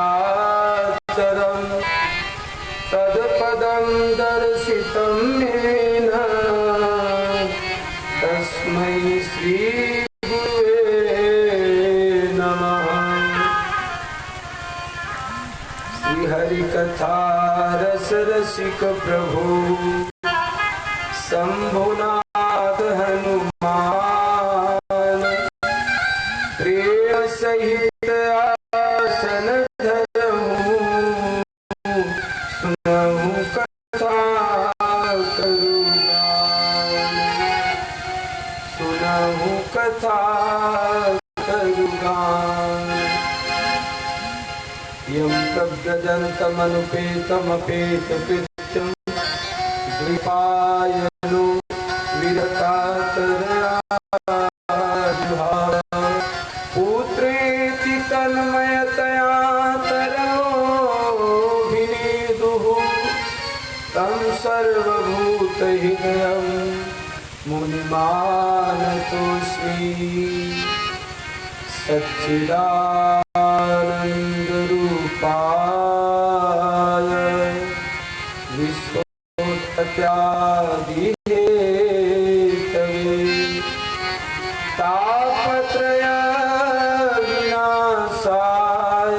चराचरं तत्पदं दर्शितं येन तस्मै श्री गुरुवे नमः। श्री हरि कथा रस रसिक प्रभु शंभुनाथ हनुमान प्रेम सहित आसन धरऊं सुनऊं कथा करुगान सुनऊं कथा करुगान। यं प्रव्रजन्तमनुपेतमपेतकृत्यं द्विपायनो विरतातरया पुत्रेति तन्मयतया तरोभिनेदुः तं सर्वभूतहृदयं मुनिमानतोऽस्मि। सच्चिदानन्दरूपाय विश्वोत्पत्त्यादिहेतवे तापत्रय विनाशाय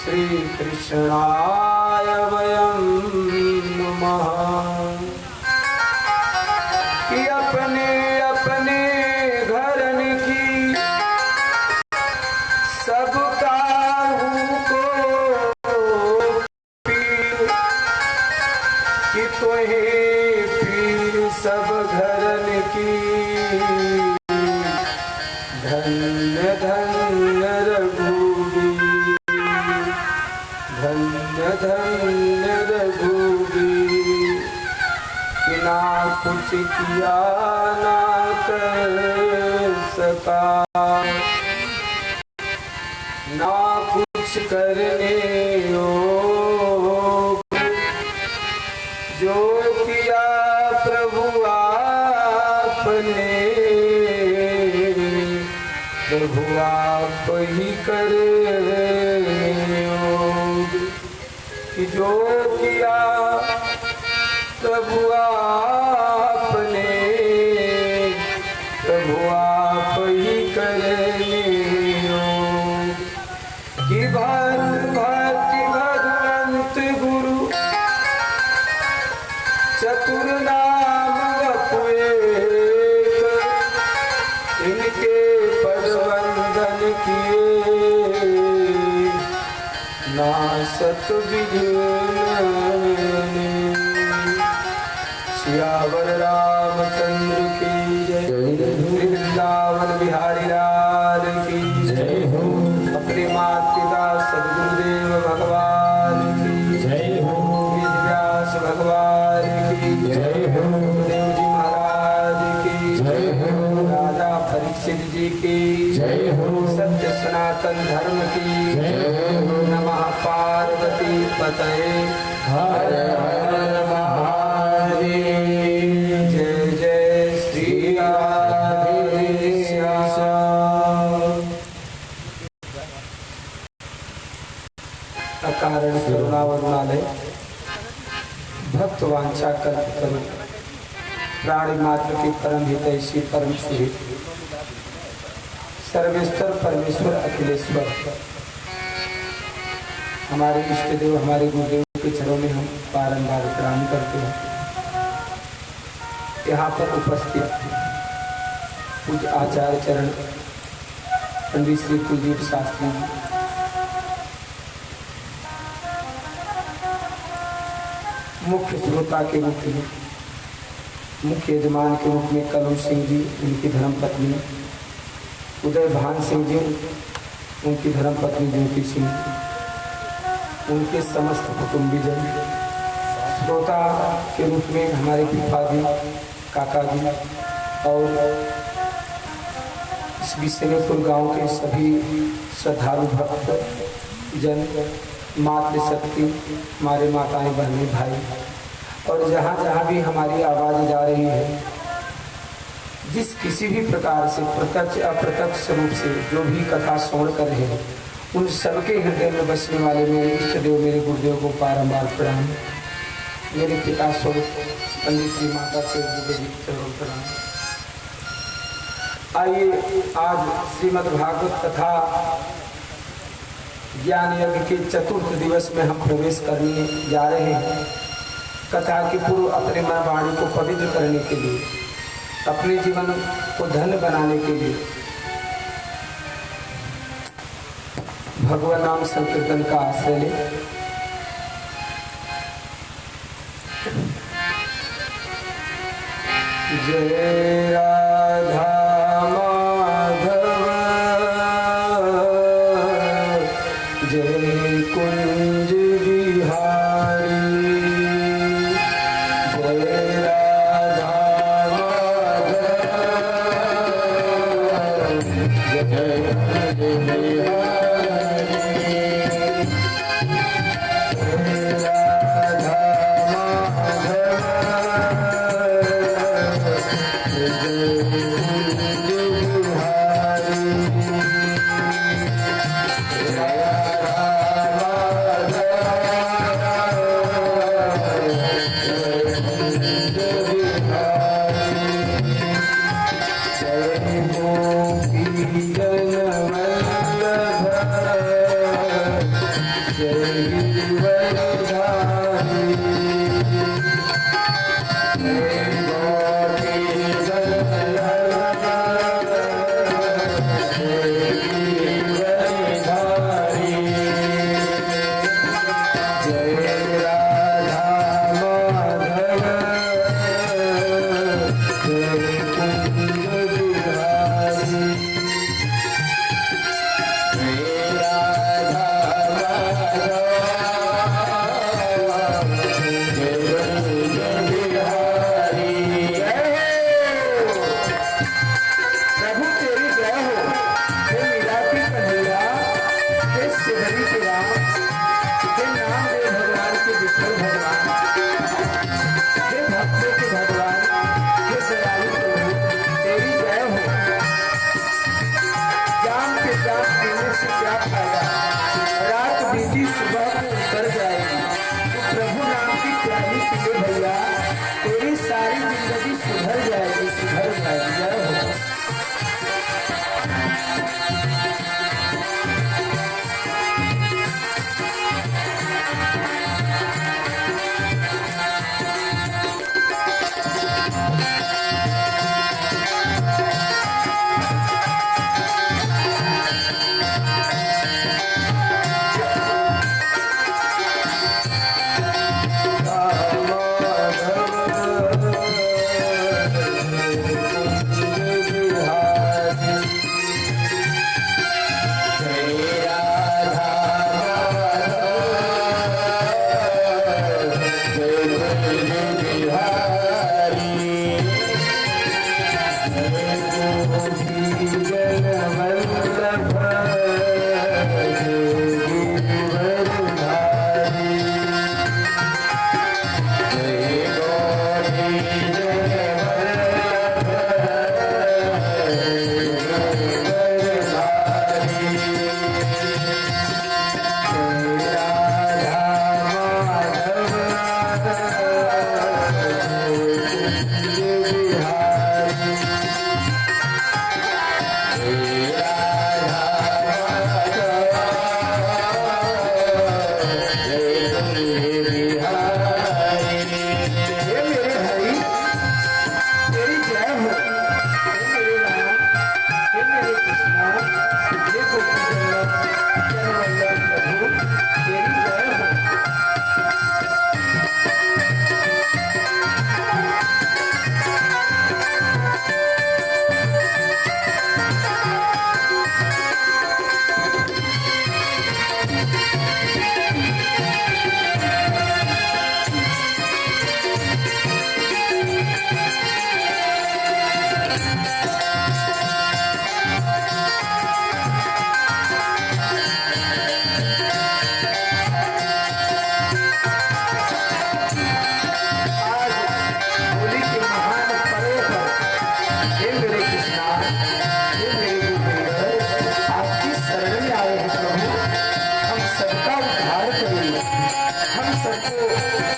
श्रीकृष्णाय वयं नमः। कि अपने अपने घरन की सब काहू को पीर कि तोहे पीर सब घरन की। धन्य धन्य रघुवीर धन्य धन्य रघुवीर कि ना कुछ किया ना कर सका ना कुछ करने योग जो किया प्रभु आपने प्रभु आप ही करे योग कि जो किया प्रभु आपने प्रभु आप ही करे योग। कि भक्ति भगवंत गुरु चतुर नाम वपुएक इनके पद वंदन किए नासत विघ्न। सियावर रामचंद्र की जय वृंदावन बिहारी लाल की जय हो। अपने माता पिता सद्गुरुदेव भगवान की जय हो। व्यास भगवान की जय हो। देव जी महाराज की जय हो। राजा परीक्षित जी की जय हो। सत्य सनातन धर्म की जय हो। नमः पार्वती पतये हर हर महादेव। जय जय श्री राधे श्याम। अकारण करुणावरुणालय भक्त वांछा कल्प प्राणी मात्र की परम हितैषी परम सुहित सर्वेश्वर परमेश्वर अखिलेश्वर हमारे इष्ट देव हमारे गुरुदेव के चरणों में हम बारंबार प्रणाम करते हैं। यहाँ पर उपस्थित पूज्य आचार्य चरण पंडित श्री कुलदीप शास्त्री जी, मुख्य श्रोता के रूप में मुख्य यजमान के रूप में कलम सिंह जी उनकी धर्मपत्नी, उदय भान सिंह जी उनकी धर्मपत्नी ज्योति सिंह, उनके समस्त कुटुंबीजन, श्रोता के रूप में हमारे पिता जी काका जी और इस बिसनेपुर गांव के सभी श्रद्धालु भक्त जन, मातृशक्ति हमारे माताएं बहनें भाई, और जहाँ जहाँ भी हमारी आवाज़ जा रही है जिस किसी भी प्रकार से प्रत्यक्ष अप्रत्यक्ष रूप से जो भी कथा श्रवण कर रहे हैं उन सबके हृदय में बसने वाले मेरे इष्ट देव, मेरे गुरुदेव को बारंबार प्रणाम। मेरे पिता स्वरूप पंडित श्री माता से चरण प्रणाम। आइए आज श्रीमद् भागवत कथा ज्ञान यज्ञ के चतुर्थ दिवस में हम प्रवेश करने जा रहे हैं। कथा के पूर्व अपने मन वाणी को पवित्र करने के लिए, अपने जीवन को धन्य बनाने के लिए भगवान नाम संकीर्तन का आश्रय ले। जय राधा माधव, जय कुंज बिहारी, जय राधा माधव, जय कुंज बिहारी।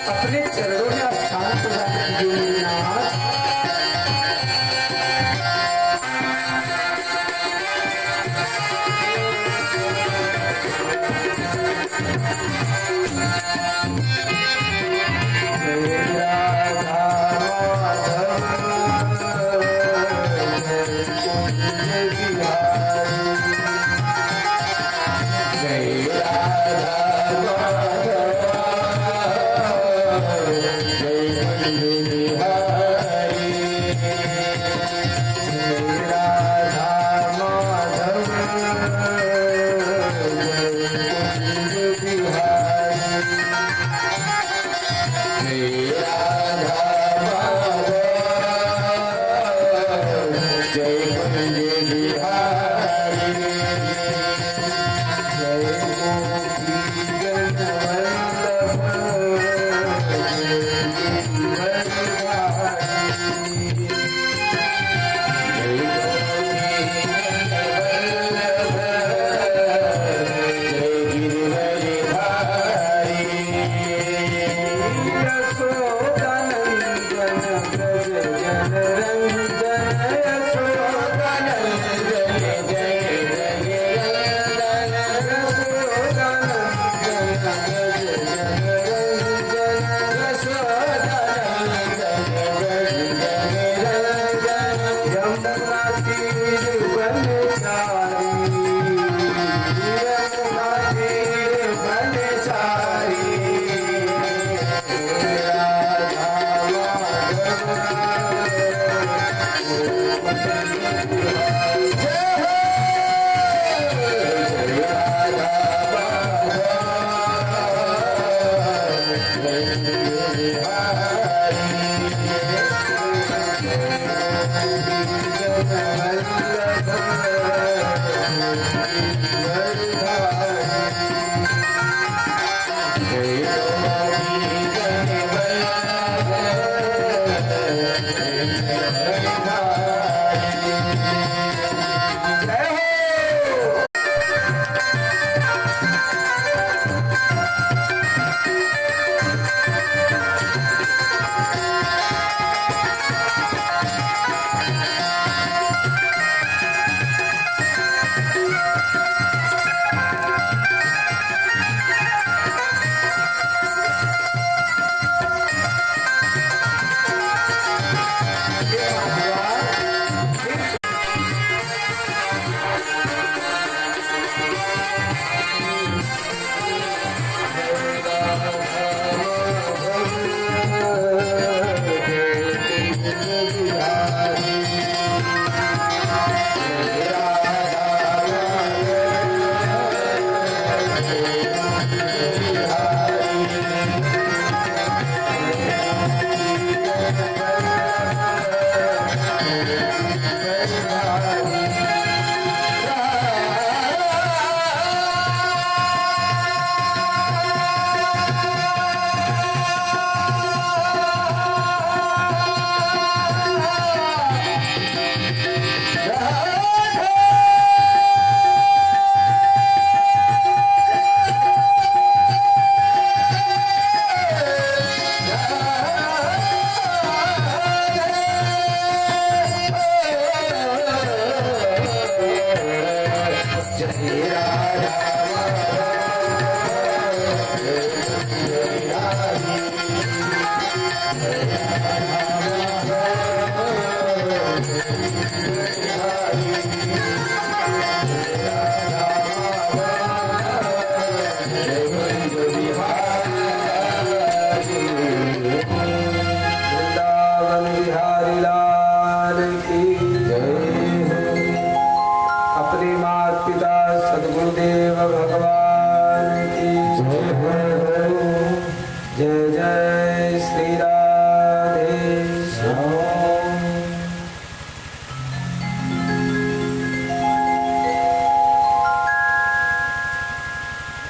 अपने चरणों में स्थान प्रदान कीजिए नाथ।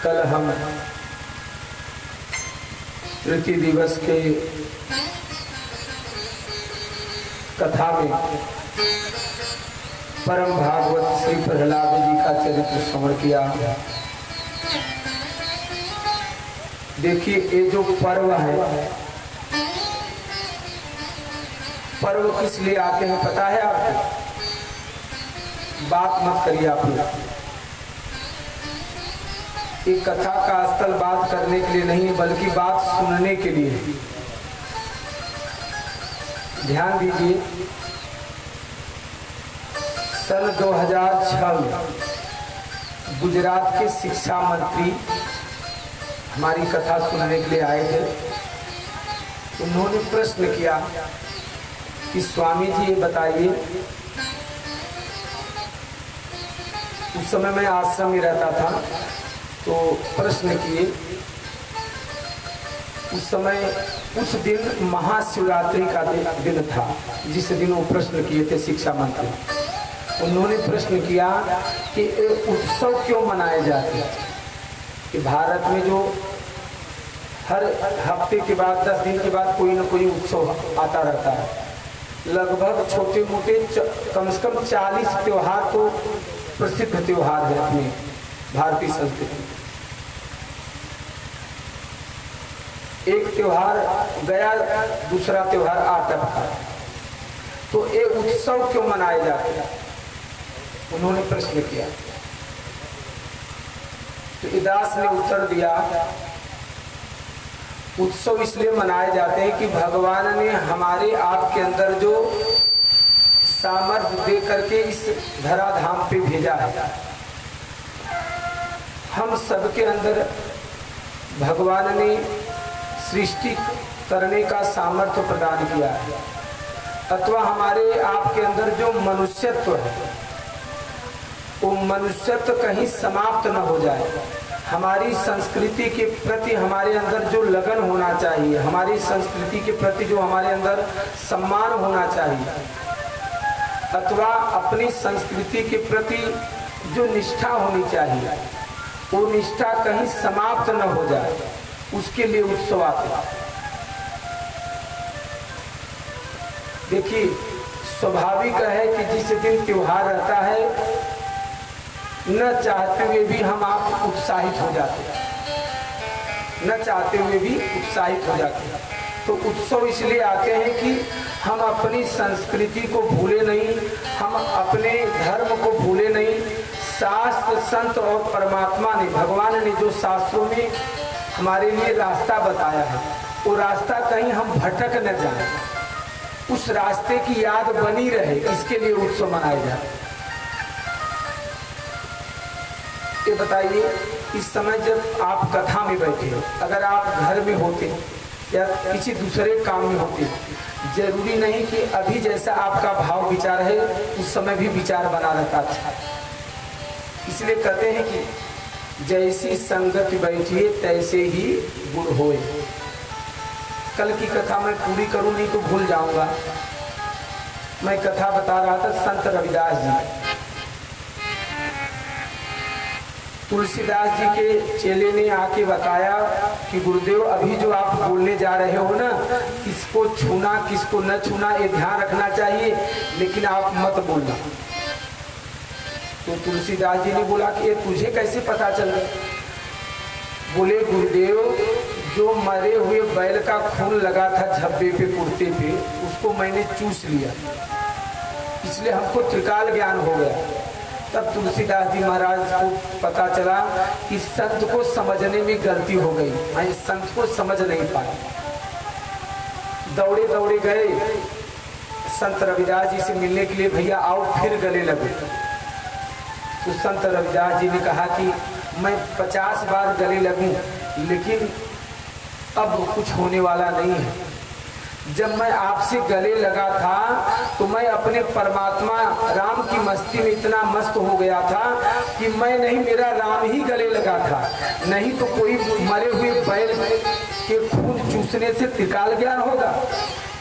कल हम तृतीय दिवस के कथा में परम भागवत श्री प्रहलाद जी का चरित्र श्रवण किया। देखिए ये जो पर्व है, पर्व किस लिए आते हैं पता है आपको? बात मत करिए आप लोग, ये कथा का स्थल बात करने के लिए नहीं बल्कि बात सुनने के लिए। ध्यान दीजिए, सन 2006 में गुजरात के शिक्षा मंत्री हमारी कथा सुनने के लिए आए थे। उन्होंने प्रश्न किया कि स्वामी जी ये बताइए, उस समय मैं आश्रम में रहता था, तो प्रश्न किए उस समय, उस दिन महाशिवरात्रि का दिन था जिस दिन वो प्रश्न किए थे शिक्षा मंत्री। उन्होंने प्रश्न किया कि उत्सव क्यों मनाए जाते हैं, कि भारत में जो हर हफ्ते के बाद 10 दिन के बाद कोई न कोई उत्सव आता रहता है, लगभग छोटे मोटे कम से कम 40 त्योहार तो प्रसिद्ध त्योहार है अपनी भारतीय संस्कृति। एक त्योहार गया, दूसरा त्योहार आता है, तो ये उत्सव क्यों मनाए जाते हैं, उन्होंने प्रश्न किया। तो इदास ने उत्तर दिया, उत्सव इसलिए मनाए जाते हैं कि भगवान ने हमारे आपके अंदर जो सामर्थ्य दे करके इस धराधाम पे भेजा है, हम सबके अंदर भगवान ने सृष्टि करने का सामर्थ्य प्रदान किया है, अथवा हमारे आपके अंदर जो मनुष्यत्व है वो मनुष्यत्व कहीं समाप्त न हो जाए। हमारी संस्कृति के प्रति हमारे अंदर जो लगन होना चाहिए, हमारी संस्कृति के प्रति जो हमारे अंदर सम्मान होना चाहिए, अथवा अपनी संस्कृति के प्रति जो निष्ठा होनी चाहिए, वो निष्ठा कहीं समाप्त न हो जाए, उसके लिए उत्सव आते हैं। देखिए, स्वाभाविक है कि जिस दिन त्योहार रहता है, न चाहते हुए भी हम आप उत्साहित हो जाते हैं, न चाहते हुए भी उत्साहित हो जाते हैं। तो उत्सव इसलिए आते हैं कि हम अपनी संस्कृति को भूले नहीं, हम अपने धर्म को भूले नहीं। शास्त्र, संत और परमात्मा ने, भगवान ने जो शास्त्रों में हमारे लिए रास्ता बताया है, वो रास्ता कहीं हम भटक न जाए, उस रास्ते की याद बनी रहे, इसके लिए उत्सव मनाए जाते। ये बताइए, इस समय जब आप कथा में बैठे हो, अगर आप घर में होते या किसी दूसरे काम में होते, जरूरी नहीं कि अभी जैसा आपका भाव विचार है उस समय भी विचार बना रहता था। इसलिए कहते हैं कि जैसी संगत बैठिए तैसे ही गुण होए। कल की कथा मैं पूरी करूं, नहीं तो भूल जाऊंगा। मैं कथा बता रहा था संत रविदास जी, तुलसीदास जी के चेले ने आके बताया कि गुरुदेव, अभी जो आप बोलने जा रहे हो ना, किसको छूना किसको न छूना ये ध्यान रखना चाहिए, लेकिन आप मत बोलना। तो तुलसीदास जी ने बोला कि ये तुझे कैसे पता चल? बोले, गुरुदेव, जो मरे हुए बैल का खून लगा था झब्बे पे, कुर्ते पे, उसको मैंने चूस लिया, इसलिए हमको त्रिकाल ज्ञान हो गया। तब तुलसीदास जी महाराज को पता चला कि संत को समझने में गलती हो गई, मैं संत को समझ नहीं पाया। दौड़े दौड़े गए संत रविदास जी से मिलने के लिए, भैया आओ, फिर गले लगे। तो संत रविदास जी ने कहा कि मैं 50 बार गले लगूं, लेकिन अब कुछ होने वाला नहीं है। जब मैं आपसे गले लगा था तो मैं अपने परमात्मा राम की मस्ती में इतना मस्त हो गया था कि मैं नहीं, मेरा राम ही गले लगा था, नहीं तो कोई मरे हुए बैल के खून चूसने से त्रिकाल ज्ञान होगा।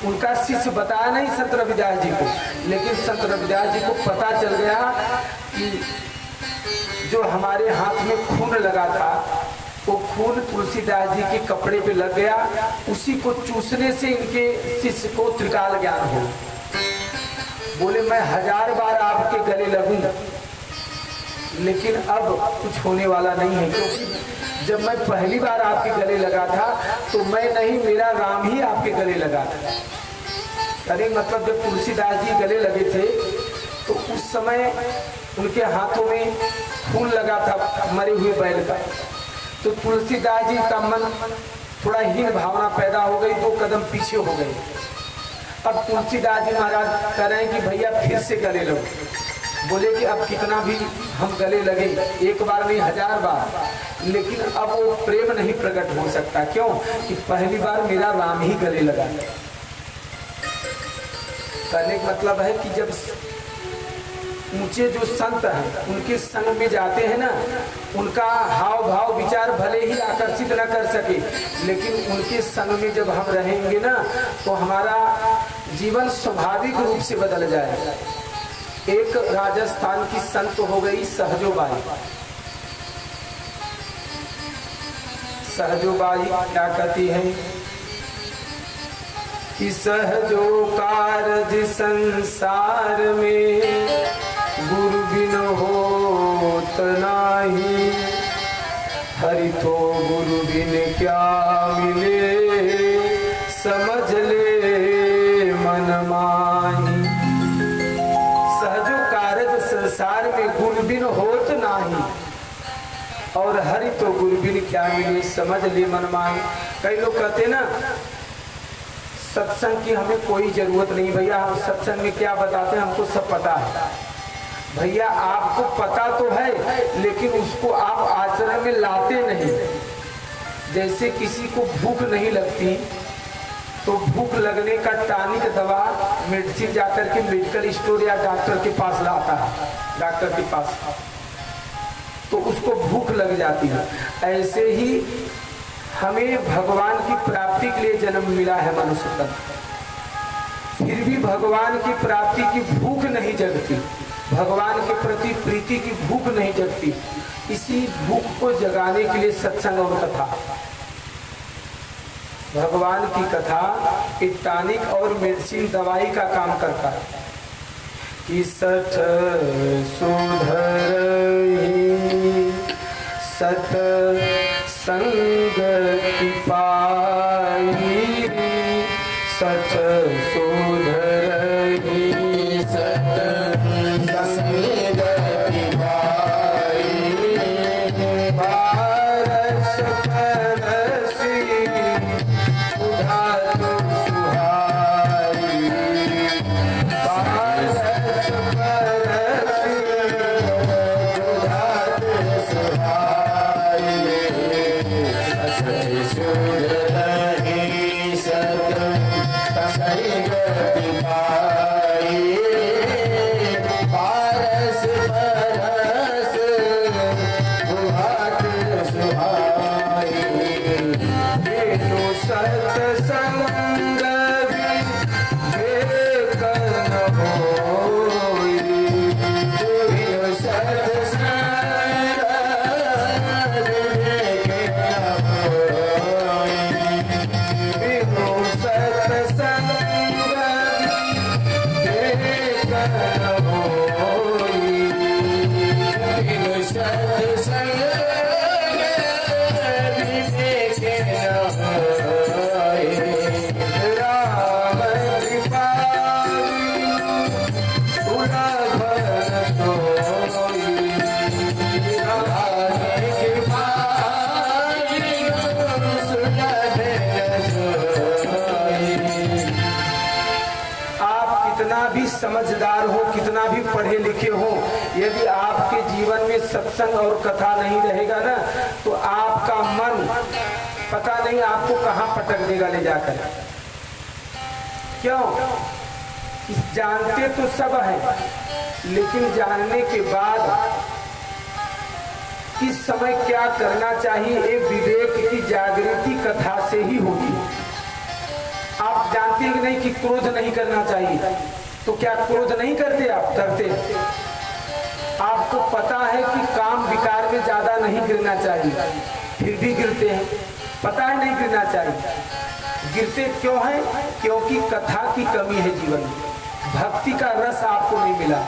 उनका शिष्य बताया नहीं संत रविदास जी को, लेकिन संत रविदास जी को पता चल गया कि जो हमारे हाथ में खून लगा था वो खून तुलसीदास जी के कपड़े पे लग गया, उसी को चूसने से इनके शिष्य को त्रिकाल ज्ञान हो। बोले, मैं 1000 बार आपके गले लगूं लेकिन अब कुछ होने वाला नहीं है, क्योंकि जब मैं पहली बार आपके गले लगा था तो मैं नहीं, मेरा राम ही आपके गले लगा था। अरे मतलब जब तुलसीदास जी गले लगे थे तो उस समय उनके हाथों में फूल लगा था मरे हुए बैल का, तो तुलसीदास जी का मन थोड़ा हीन भावना पैदा हो गई, 2 कदम पीछे हो गए। अब तुलसीदास जी महाराज कह रहे हैं कि भैया फिर से गले लगो। बोले कि अब कितना भी हम गले लगे, एक बार नहीं 1000 बार, लेकिन अब वो प्रेम नहीं प्रकट हो सकता। क्यों कि पहली बार मेरा राम ही गले लगा। कहने का मतलब है कि जब ऊंचे जो संत हैं उनके संग में जाते हैं ना, उनका हाव भाव विचार भले ही आकर्षित न कर सके, लेकिन उनके संग में जब हम रहेंगे ना तो हमारा जीवन स्वाभाविक रूप से बदल जाएगा। एक राजस्थान की संत हो गई सहजोबाई। सहजोबाई क्या कहती है कि सहजो कारज संसार में गुरु बिन होत नाही, हरि तो गुरु बिन क्या मिले, समझ ले मन माही। सहजो कारज संसार में गुरु बिन होत नाही, और हरि तो गुरु बिन क्या मिले, समझ ले मन माही। कई लोग कहते ना सत्संग की हमें कोई जरूरत नहीं। भैया हम सत्संग में क्या बताते हैं हमको सब पता है। भैया आपको पता तो है, लेकिन उसको आप आचरण में लाते नहीं। जैसे किसी को भूख नहीं लगती तो भूख लगने का टॉनिक दवा मेडिसिन जाकर के मेडिकल स्टोर या डॉक्टर के पास लाता है, डॉक्टर के पास, तो उसको भूख लग जाती है। ऐसे ही हमें भगवान की प्राप्ति के लिए जन्म मिला है मनुष्य तन, फिर भी भगवान की प्राप्ति की भूख नहीं जगती, भगवान के प्रति प्रीति की भूख नहीं जगती। इसी भूख को जगाने के लिए सत्संग और कथा, भगवान की कथा एक टॉनिक और मेडिसिन दवाई का काम करता है। कि सठ सुधरहि सत संग की पाई, सठ सुधरहि सत संग की पाई, पारस परसी उधात सुहाई, पारस परसी उधात सुहाई, सच सुधरहि सत संग की पाई, पारस परस उधात सुहाई, बिनु सत्संग विवेकन होई, बिनु सत्संग विवेकन होई, बिनु सत्संग विवेकन होई, बिनु सत्संग राम कृपालु सुलभ सोई, राम कृपालु सुलभ सोई। आप कितना भी समझदार हो, कितना भी पढ़े लिखे हो, यदि आपके जीवन में सत्संग और कथा नहीं रहेगा ना तो आपका मन पता नहीं आपको कहां पटक देगा ले जाकर। क्यों? जानते तो सब हैं, लेकिन जानने के बाद किस समय क्या करना चाहिए एक विवेक की जागृति कथा से ही होगी। आप जानते हैं कि नहीं कि क्रोध नहीं करना चाहिए, तो क्या क्रोध नहीं करते? आप करते। आपको पता है कि काम विकार में ज्यादा नहीं गिरना चाहिए, फिर भी गिरते हैं। पता है नहीं गिरना चाहिए, गिरते क्यों है? क्योंकि कथा की कमी है जीवन में, भक्ति का रस आपको नहीं मिला।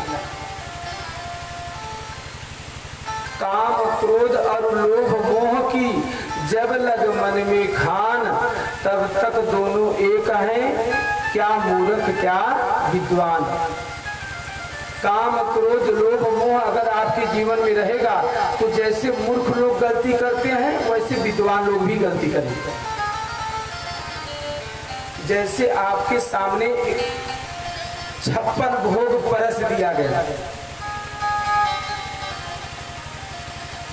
काम क्रोध और लोभ मोह की जब लग मन में खान, तब तक दोनों एक हैं, क्या मूर्ख क्या विद्वान। काम क्रोध लोभ मोह अगर आपके जीवन में रहेगा तो जैसे मूर्ख लोग गलती करते हैं वैसे विद्वान लोग भी गलती करेंगे। जैसे आपके सामने 56 भोग परस दिया गया,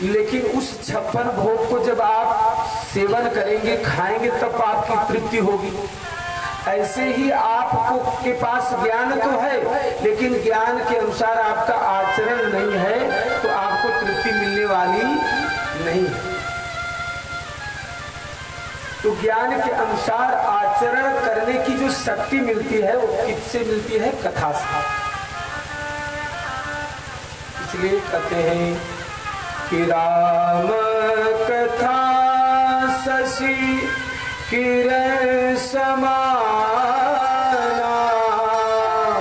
लेकिन उस 56 भोग को जब आप सेवन करेंगे खाएंगे तब आपकी तृप्ति होगी। ऐसे ही आपको के पास ज्ञान तो है, लेकिन ज्ञान के अनुसार आपका आचरण नहीं है तो आपको तृप्ति मिलने वाली नहीं है। तो ज्ञान के अनुसार आचरण करने की जो शक्ति मिलती है वो किससे मिलती है? कथा से। इसलिए कहते हैं कि राम कथा शशि किरण समाना,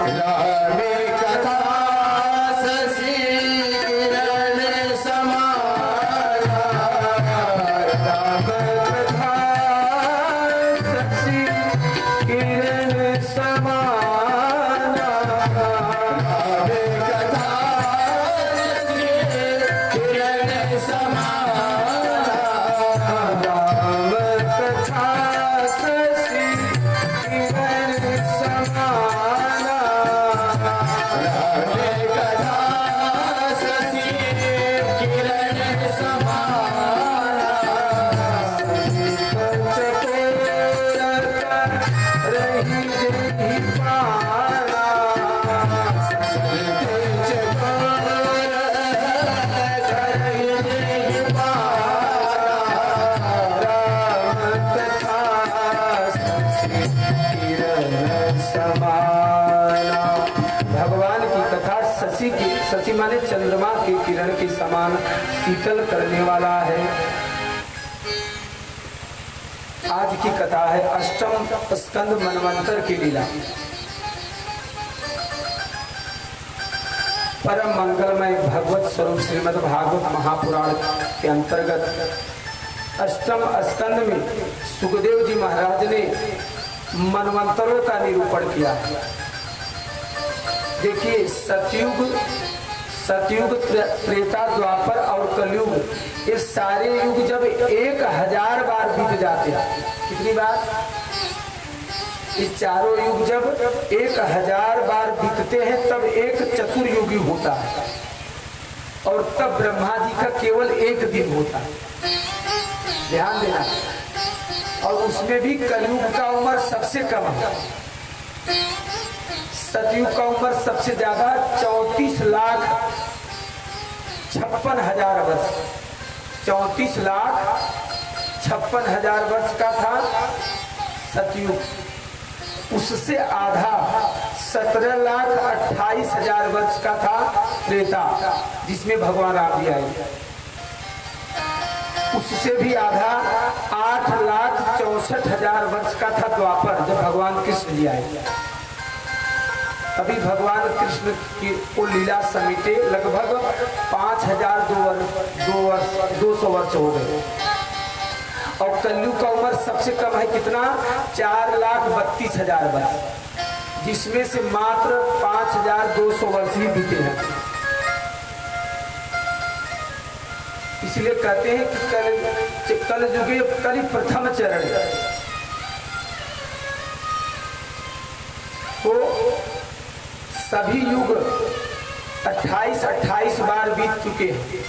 राम कथा शशि किरण समाना, राम कथा शशि किरण समाना, राम कथा शशि किरण समाना, राम कथा शशि किरण समाना, राम कथा शशि किरण समाना, रही जही पाना, राम कथा शशि किरण समाना। भगवान की कथा शशि की, शशि माने चंद्रमा के किरण के समान शीतल करने वाला है। आज की कथा है अष्टम स्कंद मनवंतर की लीला। परम मंगलमय भगवत स्वरूप श्रीमद् भागवत महापुराण के अंतर्गत अष्टम स्कंद में सुखदेव जी महाराज ने मनवंतरों का निरूपण किया। देखिए सतयुग त्रेता द्वापर और कलयुग, ये सारे युग जब 1000 बार बीत जाते हैं, कितनी बार? ये चारों युग जब 1000 बार बीतते हैं तब एक चतुर्युगी होता है, और तब ब्रह्मा जी का केवल एक दिन होता है। ध्यान देना। और उसमें भी कलयुग का उम्र सबसे कम है, सतयुग का उम्र सबसे ज्यादा 34,56,000 वर्ष, 34,56,000 वर्ष का था सतयुग। उससे आधा 17,28,000 वर्ष का था त्रेता, जिसमें भगवान राम जी आए। उससे भी आधा 8,64,000 वर्ष का था द्वापर, जब भगवान कृष्ण जी आए। अभी भगवान कृष्ण की को लीला समेटे लगभग 5,200 वर्ष हो गए। और कलयुग का उम्र सबसे कम है, कितना? 4,32,000 वर्ष, जिसमें से मात्र 5,200 वर्ष ही बीते हैं। इसलिए कहते हैं कि कलयुगे कलि प्रथम चरण तो सभी युग 28 बार बीत चुके हैं।